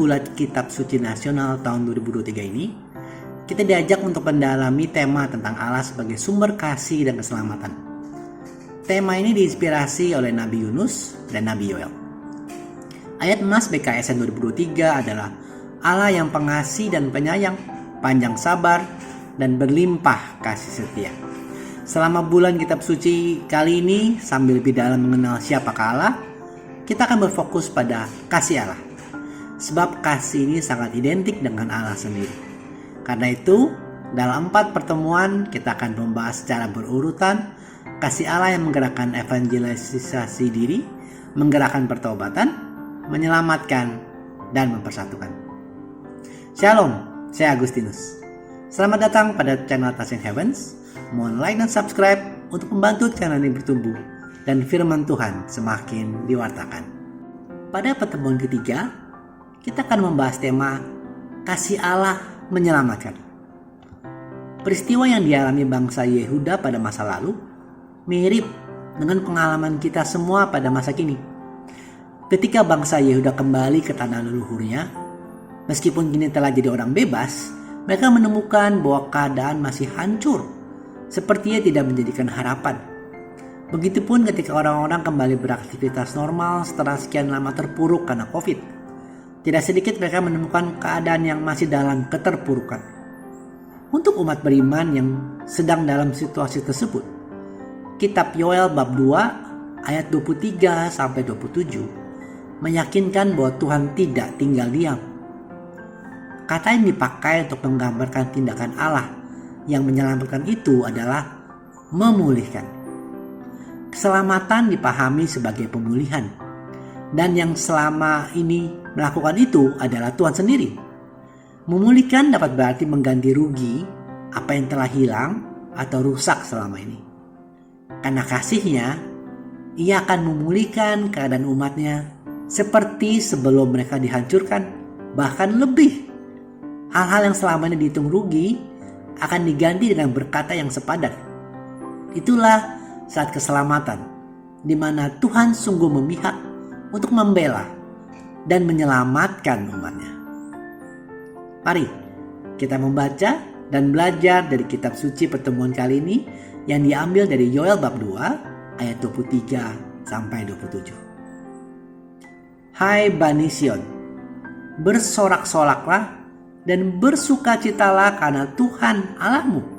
Bulan Kitab Suci Nasional tahun 2023 ini, kita diajak untuk mendalami tema tentang Allah sebagai sumber kasih dan keselamatan. Tema ini diinspirasi oleh Nabi Yunus dan Nabi Yoel. Ayat emas BKSN 2023 adalah Allah yang pengasih dan penyayang, panjang sabar, dan berlimpah kasih setia. Selama bulan Kitab Suci kali ini, sambil lebih dalam mengenal siapakah Allah, kita akan berfokus pada kasih Allah. Sebab kasih ini sangat identik dengan Allah sendiri. Karena itu, dalam 4 pertemuan kita akan membahas secara berurutan kasih Allah yang menggerakkan evangelisasi diri, menggerakkan pertobatan, menyelamatkan, dan mempersatukan. Shalom, saya Agustinus. Selamat datang pada channel Touching Heavens. Mohon like dan subscribe untuk membantu channel ini bertumbuh dan firman Tuhan semakin diwartakan. Pada pertemuan ketiga, kita akan membahas tema kasih Allah menyelamatkan. Peristiwa yang dialami bangsa Yehuda pada masa lalu mirip dengan pengalaman kita semua pada masa kini. Ketika bangsa Yehuda kembali ke tanah leluhurnya, meskipun kini telah jadi orang bebas, mereka menemukan bahwa keadaan masih hancur, sepertinya tidak menjadikan harapan. Begitupun ketika orang-orang kembali beraktivitas normal setelah sekian lama terpuruk karena COVID. Tidak sedikit mereka menemukan keadaan yang masih dalam keterpurukan. Untuk umat beriman yang sedang dalam situasi tersebut, Kitab Yoel bab 2 ayat 23-27 meyakinkan bahwa Tuhan tidak tinggal diam. Kata yang dipakai untuk menggambarkan tindakan Allah yang menyelamatkan itu adalah memulihkan. Keselamatan dipahami sebagai pemulihan, dan yang selama ini melakukan itu adalah Tuhan sendiri. Memulihkan dapat berarti mengganti rugi apa yang telah hilang atau rusak selama ini. Karena kasihnya, Ia akan memulihkan keadaan umatnya seperti sebelum mereka dihancurkan, bahkan lebih. Hal-hal yang selama ini dihitung rugi akan diganti dengan berkata yang sepadan. Itulah saat keselamatan, di mana Tuhan sungguh memihak untuk membela dan menyelamatkan umatnya. Mari kita membaca dan belajar dari kitab suci pertemuan kali ini yang diambil dari Yoel bab 2 ayat 23-27. Hai Bani Sion, bersorak-soraklah dan bersukacitalah karena Tuhan Allahmu.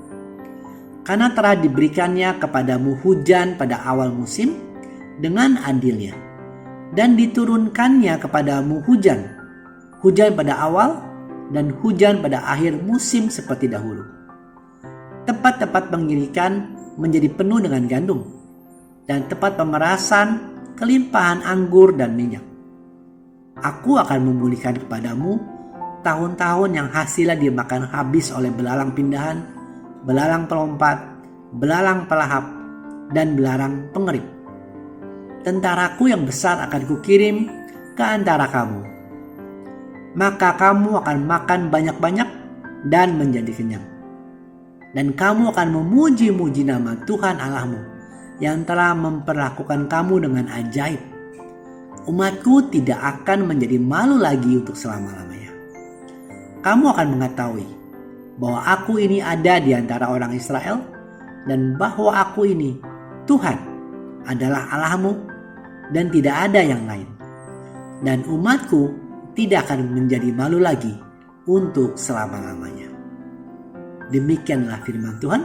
Karena telah diberikannya kepadamu hujan pada awal musim dengan adilnya, dan diturunkannya kepadamu hujan pada awal dan hujan pada akhir musim seperti dahulu. Tempat-tempat pengirikan menjadi penuh dengan gandum, dan tempat pemerasan kelimpahan anggur dan minyak. Aku akan memulihkan kepadamu tahun-tahun yang hasilnya dimakan habis oleh belalang pindahan, belalang pelompat, belalang pelahap, dan belalang pengerip. Tentaraku yang besar akan kukirim ke antara kamu. Maka kamu akan makan banyak-banyak dan menjadi kenyang. Dan kamu akan memuji-muji nama Tuhan Allahmu yang telah memperlakukan kamu dengan ajaib. Umatku tidak akan menjadi malu lagi untuk selama-lamanya. Kamu akan mengetahui bahwa aku ini ada di antara orang Israel, dan bahwa aku ini, Tuhan, adalah Allahmu, dan tidak ada yang lain. Dan umatku tidak akan menjadi malu lagi untuk selama-lamanya. Demikianlah firman Tuhan.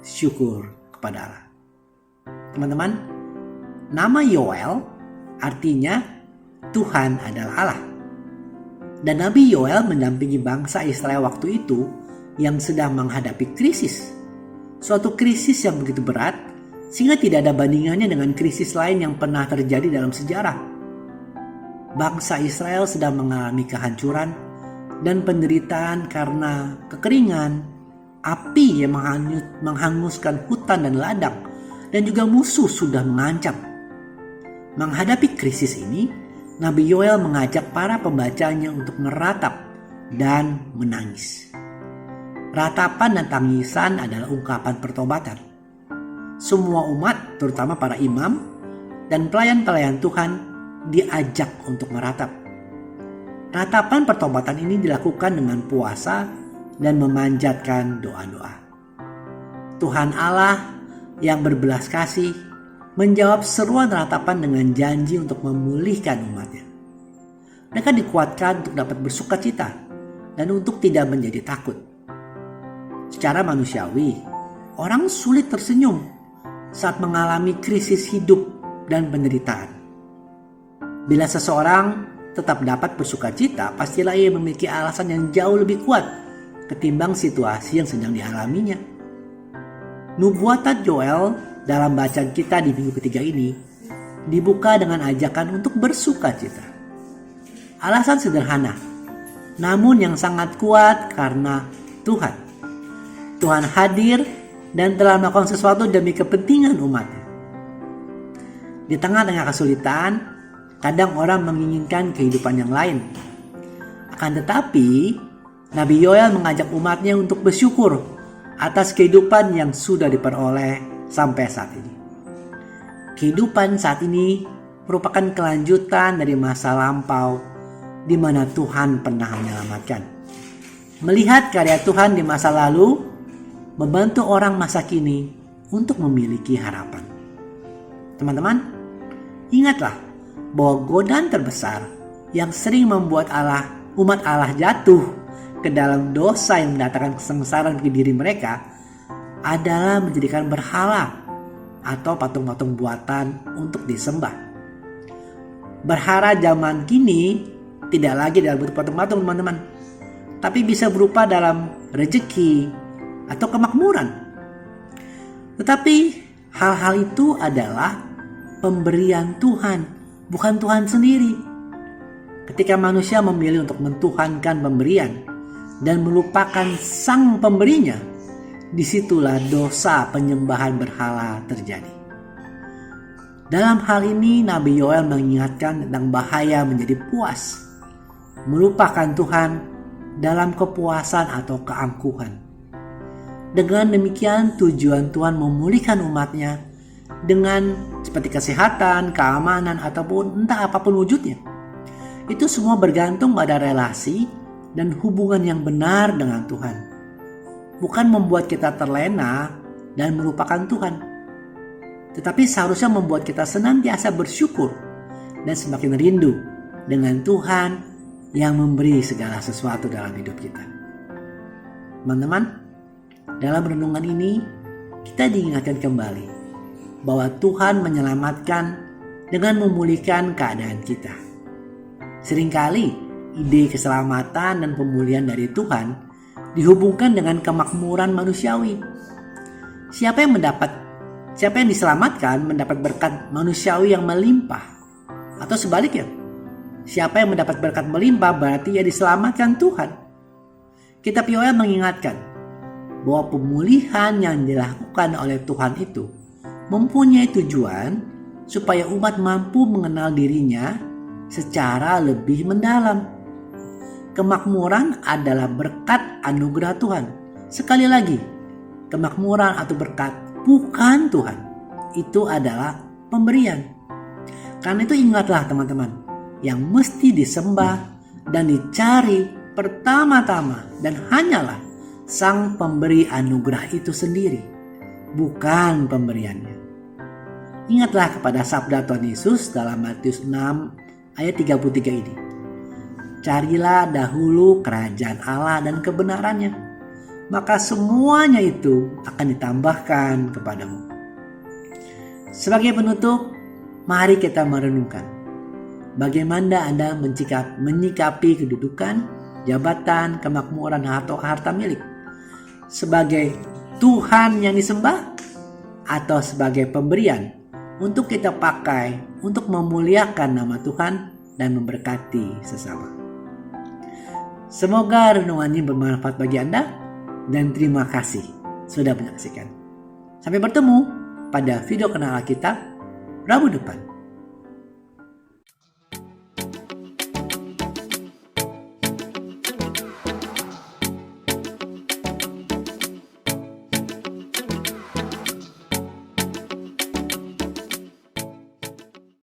Syukur kepada Allah. Teman-teman, nama Yoel artinya Tuhan adalah Allah. Dan Nabi Yoel mendampingi bangsa Israel waktu itu yang sedang menghadapi krisis. Suatu krisis yang begitu berat sehingga tidak ada bandingannya dengan krisis lain yang pernah terjadi dalam sejarah. Bangsa Israel sedang mengalami kehancuran dan penderitaan karena kekeringan, api yang menghanguskan hutan dan ladang, dan juga musuh sudah mengancam. Menghadapi krisis ini, Nabi Yoel mengajak para pembacanya untuk meratap dan menangis. Ratapan dan tangisan adalah ungkapan pertobatan. Semua umat, terutama para imam dan pelayan-pelayan Tuhan, diajak untuk meratap. Ratapan pertobatan ini dilakukan dengan puasa dan memanjatkan doa-doa. Tuhan Allah yang berbelas kasih menjawab seruan ratapan dengan janji untuk memulihkan umatnya. Mereka dikuatkan untuk dapat bersukacita dan untuk tidak menjadi takut. Secara manusiawi, orang sulit tersenyum saat mengalami krisis hidup dan penderitaan. Bila seseorang tetap dapat bersukacita, pastilah ia memiliki alasan yang jauh lebih kuat ketimbang situasi yang sedang dialaminya. Nubuatan Yoel dalam bacaan kita di minggu ketiga ini dibuka dengan ajakan untuk bersukacita. Alasan sederhana, namun yang sangat kuat karena Tuhan hadir dan telah melakukan sesuatu demi kepentingan umatnya. Di tengah-tengah kesulitan, kadang orang menginginkan kehidupan yang lain. Akan tetapi, Nabi Yoel mengajak umatnya untuk bersyukur atas kehidupan yang sudah diperoleh sampai saat ini. Kehidupan saat ini merupakan kelanjutan dari masa lampau di mana Tuhan pernah menyelamatkan. Melihat karya Tuhan di masa lalu, membantu orang masa kini untuk memiliki harapan. Teman-teman, ingatlah bahwa godaan terbesar yang sering membuat umat Allah jatuh ke dalam dosa yang mendatangkan kesengsaraan bagi diri mereka adalah menjadikan berhala atau patung-patung buatan untuk disembah. Berhala zaman kini tidak lagi dalam bentuk patung-patung, teman-teman, tapi bisa berupa dalam rezeki atau kemakmuran. Tetapi hal-hal itu adalah pemberian Tuhan, bukan Tuhan sendiri. Ketika manusia memilih untuk mentuhankan pemberian dan melupakan sang pemberinya, disitulah dosa penyembahan berhala terjadi. Dalam hal ini Nabi Yoel mengingatkan tentang bahaya menjadi puas, melupakan Tuhan dalam kepuasan atau keangkuhan. Dengan demikian tujuan Tuhan memulihkan umatnya dengan seperti kesehatan, keamanan, ataupun entah apapun wujudnya. Itu semua bergantung pada relasi dan hubungan yang benar dengan Tuhan. Bukan membuat kita terlena dan melupakan Tuhan, tetapi seharusnya membuat kita senantiasa bersyukur dan semakin rindu dengan Tuhan yang memberi segala sesuatu dalam hidup kita. Teman-teman, dalam renungan ini kita diingatkan kembali bahwa Tuhan menyelamatkan dengan memulihkan keadaan kita. Seringkali ide keselamatan dan pemulihan dari Tuhan dihubungkan dengan kemakmuran manusiawi. Siapa yang diselamatkan mendapat berkat manusiawi yang melimpah, atau sebaliknya, siapa yang mendapat berkat melimpah berarti ia diselamatkan Tuhan. Kitab Yoel mengingatkan bahwa pemulihan yang dilakukan oleh Tuhan itu mempunyai tujuan supaya umat mampu mengenal dirinya secara lebih mendalam. Kemakmuran adalah berkat anugerah Tuhan. Sekali lagi, kemakmuran atau berkat bukan Tuhan. Itu adalah pemberian. Karena itu ingatlah teman-teman, yang mesti disembah dan dicari pertama-tama dan hanyalah Sang pemberi anugerah itu sendiri, bukan pemberiannya. Ingatlah kepada sabda Tuhan Yesus dalam Matius 6 ayat 33 ini. Carilah dahulu kerajaan Allah dan kebenarannya, maka semuanya itu akan ditambahkan kepadamu. Sebagai penutup, mari kita merenungkan bagaimana Anda menyikapi kedudukan, jabatan, kemakmuran, atau harta milik. Sebagai Tuhan yang disembah atau sebagai pemberian untuk kita pakai untuk memuliakan nama Tuhan dan memberkati sesama. Semoga renungan ini bermanfaat bagi Anda dan terima kasih sudah menyaksikan. Sampai bertemu pada video kenal kita Rabu depan.